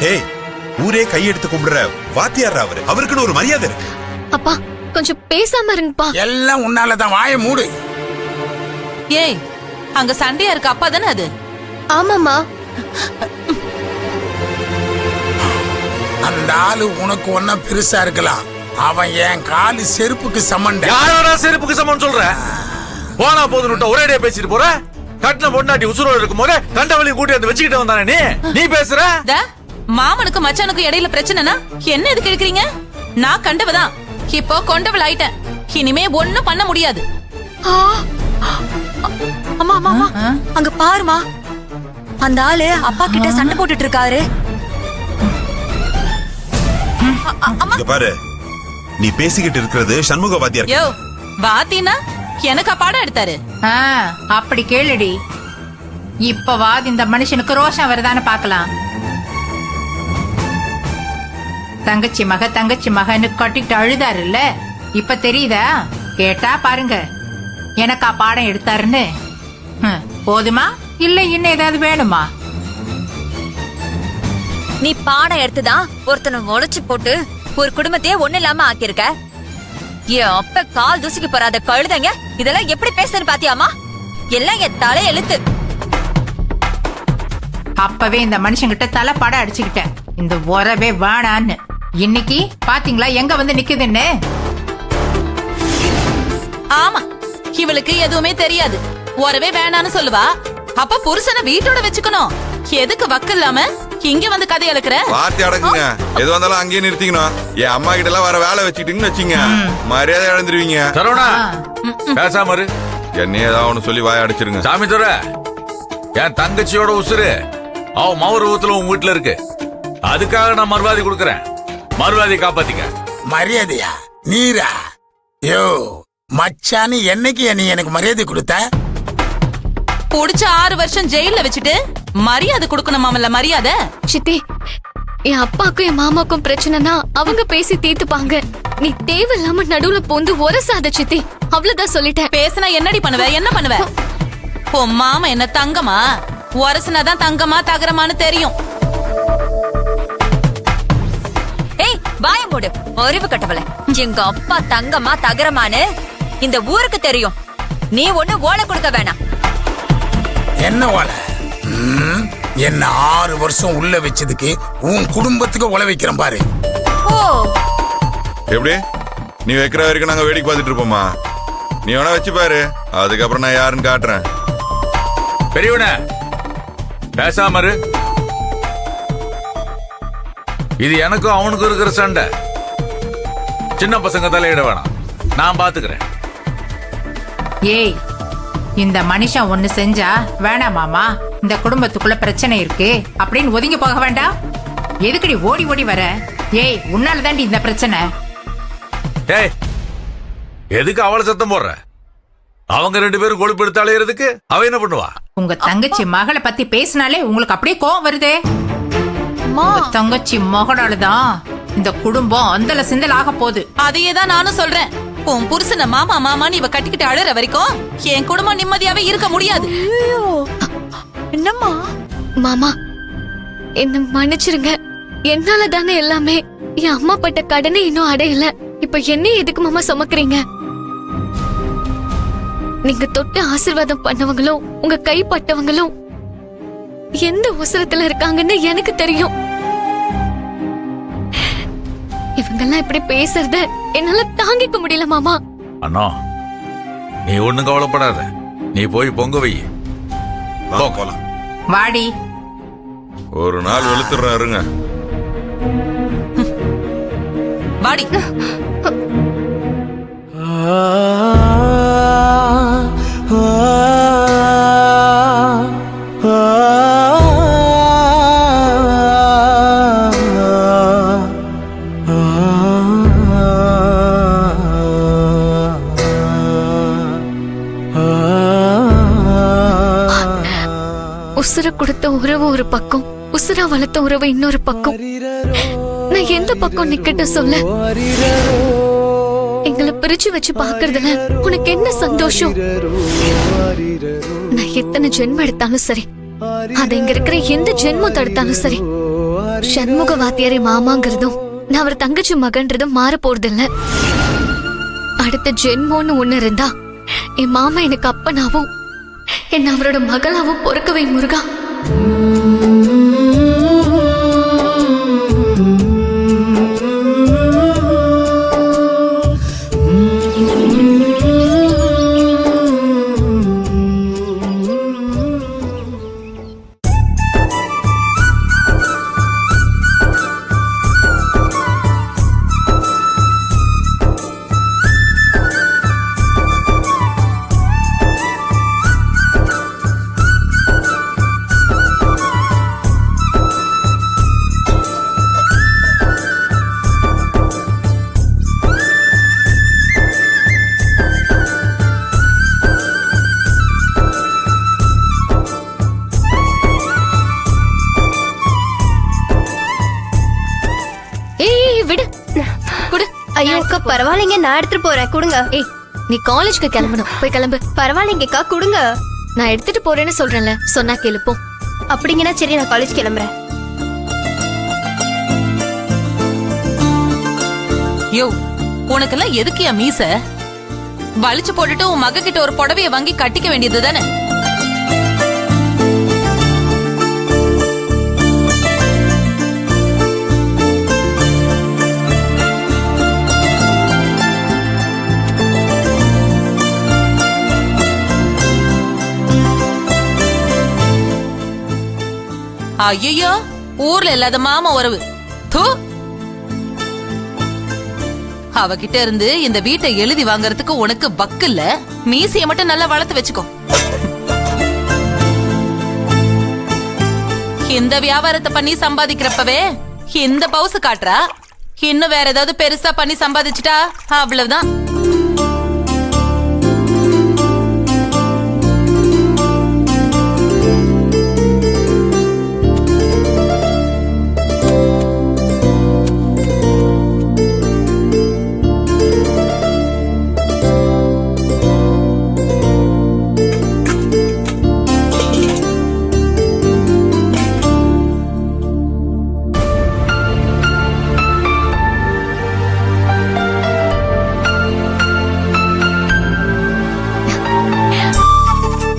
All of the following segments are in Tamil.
ஏய், ஊரே கையெடுத்து கும்பிடுற வாத்தியார் அவரு. அவருக்குன்னு ஒரு மரியாதை இருக்கு. அப்பா கொஞ்சம் பேசாம இருங்கப்பா. எல்லாம் உன்னாலதான், வாயை மூடு. ஏய், அங்க சண்டையா இருக்கு அப்பா தானே அது? ஆமாமா. அந்த ஆளு உனக்கு ஒன்னா பெருசா இருக்கலாம், அவன் என் காலு செருப்புக்கு சமண்ட. யாரோட செருப்புக்கு சமம் சொல்ற? போனா போதுன்னு ஒரேடியா பேசிட்டு போற. கட்டின பொண்டாட்டி உசுரோடு இருக்கும் போது கண்டவளையும் கூட்டி வந்து வச்சுக்கிட்டு வந்தானே நீ பேசுற. மாமனுக்கு மச்சானுக்கு இடையில பிரச்சனைனா என்ன எதுக்கு எடுக்கிறீங்க? நான் கண்டவதான், இப்போ கொண்டவள் ஆயிட்டேன். இனிமே ஒண்ணும் பண்ண முடியாது. அம்மா அம்மா அம்மா, அங்க பாருமா, அந்த ஆளு அப்பா கிட்ட சண்டை போட்டுட்டு இருக்காரு. இங்க பாரு, நீ பேசிக்கிட்டு இருக்கிறது சண்முக வாத்தியார். யோ, வாத்தினா எனக்கா பாடம் எடுத்தாரு? அப்படி கேளுடி. இப்ப வாது இந்த மனுஷனுக்கு ரோஷம் வருதான்னு பாக்கலாம். தங்கச்சி மகன்னு கட்டிக்கிட்டு அழுதாரு இல்ல, இப்ப தெரியுதா? கேட்டா பாருங்க, எனக்கா பாடம் எடுத்தாருன்னு. போதுமா இல்ல இன்னும் ஏதாவது வேணுமா? நீ பாடம் எடுத்துதான் ஒருத்தனை உடைச்சு போட்டு ஒரு குடும்பத்தையே ஒண்ணு இல்லாம ஆக்கியிருக்க. என் அப்ப கால் தூசிக்கு போறாத கழுதைங்க இதெல்லாம் எப்படி பேசுன்னு பாத்தியாமா? எல்லாம் என் தலை எழுத்து. அப்பவே இந்த மனுஷங்கிட்ட தலை படம் அடிச்சுக்கிட்டேன், இந்த உறவே வேணான்னு. இன்னைக்கு பாத்தீங்களா எங்க வந்து நிக்குதுன்னு? ஆமா, இவளுக்கு எதுவுமே தெரியாது. உறவே வேணான்னு சொல்லுவா. அப்ப புருஷனை வீட்டோட வச்சுக்கணும். எதுக்கு வக்கு இல்லாம இங்க வந்து கதை எழுக்கிற? வார்த்தை அடக்குங்க. எது வந்தாலும் அங்கேயே நிறுத்திக்கணும். என் அம்மா கிட்ட எல்லாம் வர வேலை வச்சுக்கிட்டீங்கன்னு வச்சுங்க, மரியாதை இழந்துருவீங்க. சரவணா, பேசாம இரு. என்னையே ஏதாவது ஒண்ணு சொல்லி வாய அடிச்சிருங்க. சாமி துற, என் தங்கச்சியோட உசுரு அவ மௌரவத்துல உங்க வீட்டுல இருக்கு. அதுக்காக நான் மறுவாதி கொடுக்கறேன். மறுவாதி காப்பாத்திக்க. மரியாதையா? நீரா? யோ மச்சானு என்னைக்கு நீ எனக்கு மரியாதை கொடுத்த? புடிச்ச 6 வருஷம் ஜெயில வச்சுட்டு மரியாதை கொடுக்கணுமாமல்ல மரியாதை. சித்தி, என் அப்பாக்கும் என் மாமாக்கும் பிரச்சனைனா அவங்க பேசி தீர்த்துப்பாங்க. நீ தேவையில்லாம நடுவுல போந்து உரசாத சித்தி. அவ்வளவுதான் சொல்லிட்டேன். பேசினா என்னடி பண்ணுவ? என்ன பண்ணுவ? உன் மாமா என்ன தங்கமா? உரசுனாதான் தங்கமா தகரமான்னு தெரியும். ஏய் வாய மூடு, அறிவு கட்டவள. எங்க அப்பா தங்கமா தகரமானு இந்த ஊருக்கு தெரியும். நீ ஒண்ணு ஓலை கொடுக்க வேணாம். என்ன ஓலை? என்ன 6 வருஷம் உள்ள வச்சதுக்கு உன் குடும்பத்துக்கு உழ வைக்கிறேன் பாரு. ஓ, எப்படி? நீ வைக்கிற வரைக்கும் நாங்க வேடிக்கை பார்த்துட்டு இருப்போமா? நீ வேணா வச்சு பாரு, அதுக்கப்புறம் நான் யாருன்னு காட்டுறேன். பெரியவன பேசாம இரு. இது எனக்கும் அவனுக்கும் இருக்கிற சண்டை. சின்ன பசங்க தலையிட வேணாம், நான் பாத்துக்கிறேன். ஏய், இந்த மனுஷன் ஒண்ணு செஞ்சா வேணாம் மாமா, இந்த குடும்பத்துக்குள்ள பிரச்சனை இருக்கு அப்படின்னு ஒதுங்கி போக வேண்டாம். எதுக்கடி ஓடி ஓடி வர? ஏய், உன்னாலதாண்டி இந்த பிரச்சனை. ஏய், எதுக்கு அவளை சத்தம் போடுற? அவங்க 2 பேரும் கொழுப்பெடுத்து அலையிறதுக்கு அவ என்ன பண்ணுவா? உங்க தங்கச்சி மகளை பத்தி பேசினாலே உங்களுக்கு அப்படியே கோவம் வருதே. உங்க தங்கச்சி மகளாலதான் இந்த குடும்பம் அந்தல சிந்தல் ஆக போகுது. அதையே தான் நானும் சொல்றேன். உன் புருஷன மாமா மாமான்னு இவ கட்டிக்கிட்டு அழுற வரைக்கும் என் குடும்பம் நிம்மதியாவே இருக்க முடியாது. என்னம்மா? மாமா, என்ன மன்னிச்சிருங்க. என்னால தானே எல்லாமே. என் அம்மா பட்ட கடனை இன்னும் அடையல. இப்ப என்ன எதுக்கு மாமா சுமக்குறீங்க? நீங்க தொட்டு ஆசீர்வாதம் பண்ணவங்களும் உங்க கைப்பட்டவங்களும் எந்த உசரத்துல இருக்காங்கன்னு எனக்கு தெரியும். இவங்கெல்லாம் இப்படி பேசுறத என்னால தாங்கிக்க முடியல மாமா. அண்ணா, நீ ஒண்ணும் கவலைப்படாத. நீ போய் பொங்க வை. போலாம். வாடி. ஒரு நாள் வெளுத்துறேன் இருங்க. வாடி. உசுர கொடுத்த உறவு ஒரு பக்கம், உசுரா வளர்த்த உறவு இன்னொரு பக்கம். நான் எந்த பக்கம் நிக்கட்ட சொல்ல? எங்களை பிரிச்சு வச்சு பாக்குறதுல உனக்கு என்ன சந்தோஷம்? நான் எத்தனை ஜென்மம் எடுத்தாலும் சரி, அது இங்க இருக்கிற எந்த ஜென்மம் தடுத்தாலும் சரி, சண்முக வாத்தியாரை மாமாங்கிறதும் நான் அவர் தங்கச்சி மகன்றதும் மாற போறது இல்ல. அடுத்த ஜென்மோன்னு ஒண்ணு இருந்தா என் மாமா எனக்கு அப்பனாவும் என்ன அவரோட மகளாவும் பொறுக்கவே முருகா. ஐயோ அக்கா பரவாயில்லைங்க, நான் எடுத்துட்டு போறேன், கொடுங்க. ஏய், நீ காலேஜ்க்கு கிளம்பணும், போய் கிளம்பு. பரவாயில்லைங்கக்கா, கொடுங்க. நான் எடுத்துட்டு போறேன்னு சொல்றேன்ல, சொன்னா கேளுப்போம். அப்படிங்கன்னா சரி, நான் காலேஜ் கிளம்புறேன். யோ, உனக்கெல்லாம் எதுக்கியா மீச? வலிச்சு போட்டுட்டு உன் மக கிட்ட ஒரு புடவைய வாங்கி கட்டிக்க வேண்டியது தானே? ஐயோ, ஊர்ல இல்லாத மாமா உறவு. தூ, அவகிட்ட இருந்து இந்த வீட்டை எழுதி வாங்கறதுக்கு உனக்கு வக்கு இல்ல. மீசைய மட்டும் நல்லா வளர்த்து வச்சுக்கோ. இந்த வியாபாரத்தை பண்ணி சம்பாதிக்கிறப்பவே இந்த பவுசு காட்டுறா. இன்னும் வேற ஏதாவது பெருசா பண்ணி சம்பாதிச்சுட்டா அவ்வளவுதான்.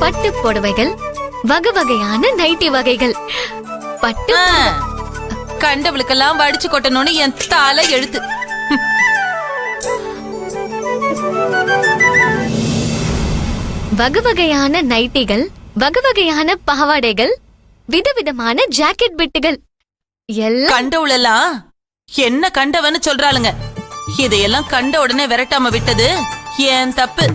பட்டு புடவைகள், வகை வகையான நைட்டி வகைகள். பட்டு கண்டவளுக்கெல்லாம் வடிச்சு கொட்டணும்னு என் தலை எழுத்து. வகை வகையான நைட்டிகள், வகை வகையான பாவாடைகள், விதவிதமான ஜாக்கெட் பிட்டுகள் எல்லாம். கண்டவுளெல்லாம் என்ன கண்டவன்னு சொல்றாளுங்க. இதையெல்லாம் கண்ட உடனே விரட்டாம விட்டது என் தப்பு.